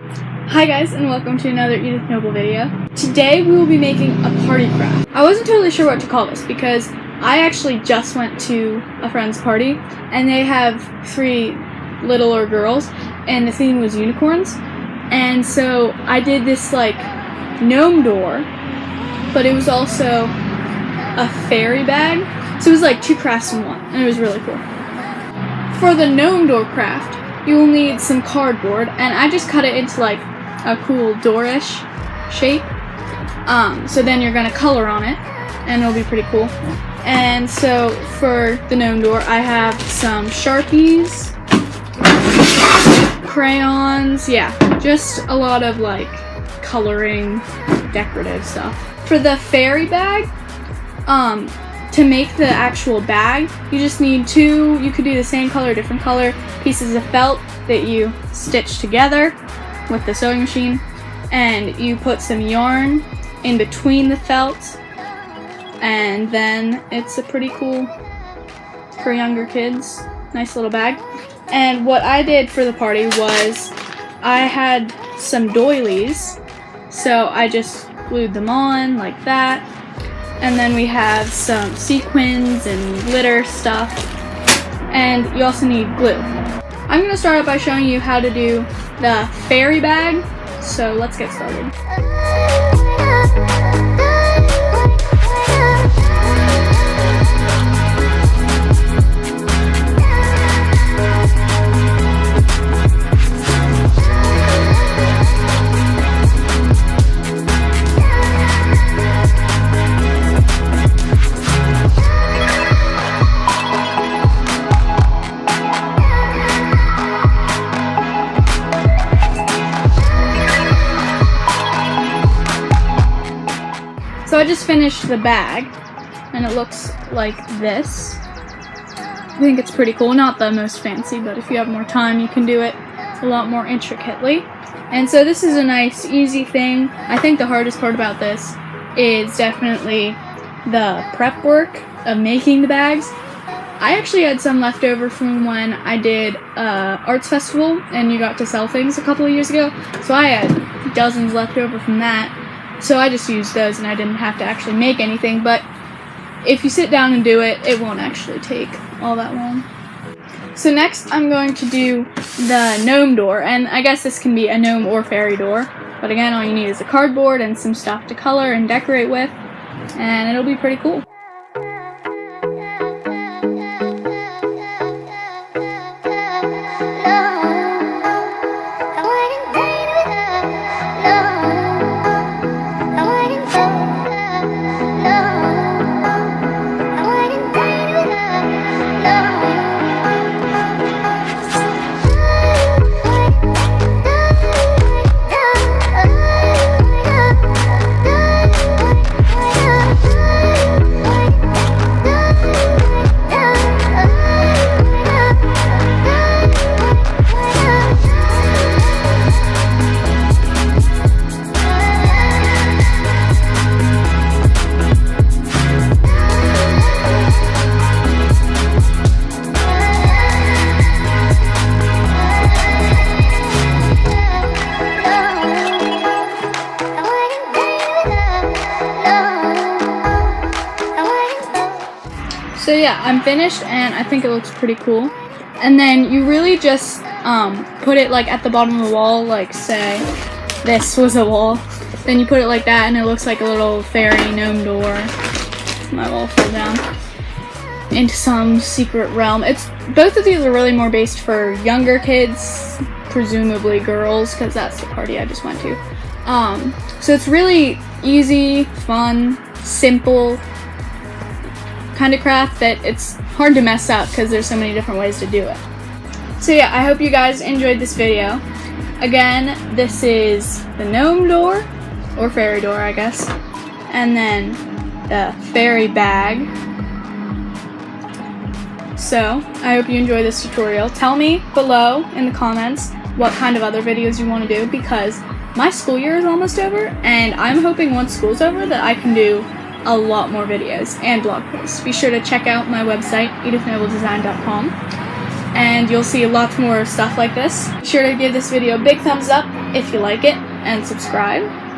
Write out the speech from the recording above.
Hi guys, and welcome to another Edith Noble video. Today we will be making a party craft. I wasn't totally sure what to call this because I actually just went to a friend's party and they have 3 littler girls and the theme was unicorns. And so I did this like gnome door, but it was also a fairy bag. So it was like 2 crafts in one, and it was really cool. For the gnome door craft, you will need some cardboard, and I just cut it into like a cool door-ish shape. So then you're gonna color on it, and it'll be pretty cool. And so for the gnome door, I have some Sharpies, crayons, yeah, just a lot of like coloring, decorative stuff. For the fairy bag, to make the actual bag, you just need 2, you could do the same color, different color, pieces of felt that you stitch together with the sewing machine, and you put some yarn in between the felt, and then it's a pretty cool, for younger kids, nice little bag. And what I did for the party was I had some doilies, so I just glued them on like that. And then we have some sequins and glitter stuff. And you also need glue. I'm going to start out by showing you how to do the fairy bag. So let's get started. So I just finished the bag, and it looks like this. I think it's pretty cool. Not the most fancy, but if you have more time, you can do it a lot more intricately. And so this is a nice, easy thing. I think the hardest part about this is definitely the prep work of making the bags. I actually had some left over from when I did arts festival, and you got to sell things a couple of years ago. So I had dozens left over from that. So I just used those and I didn't have to actually make anything, but if you sit down and do it, it won't actually take all that long. So next I'm going to do the gnome door, and I guess this can be a gnome or fairy door, but again all you need is a cardboard and some stuff to color and decorate with, and it'll be pretty cool. So yeah, I'm finished and I think it looks pretty cool. And then you really just put it like at the bottom of the wall, like say this was a wall. Then you put it like that and it looks like a little fairy gnome door. My wall fell down into some secret realm. Both of these are really more based for younger kids, presumably girls, because that's the party I just went to. So it's really easy, fun, simple kind of craft that it's hard to mess up because there's so many different ways to do it. So yeah, I hope you guys enjoyed this video. Again, this is the gnome door, or fairy door I guess, and then the fairy bag. So I hope you enjoy this tutorial. Tell me below in the comments what kind of other videos you want to do, because my school year is almost over and I'm hoping once school's over that I can do a lot more videos and blog posts. Be sure to check out my website, edithnobledesign.com, and you'll see lots more stuff like this. Be sure to give this video a big thumbs up if you like it, and subscribe.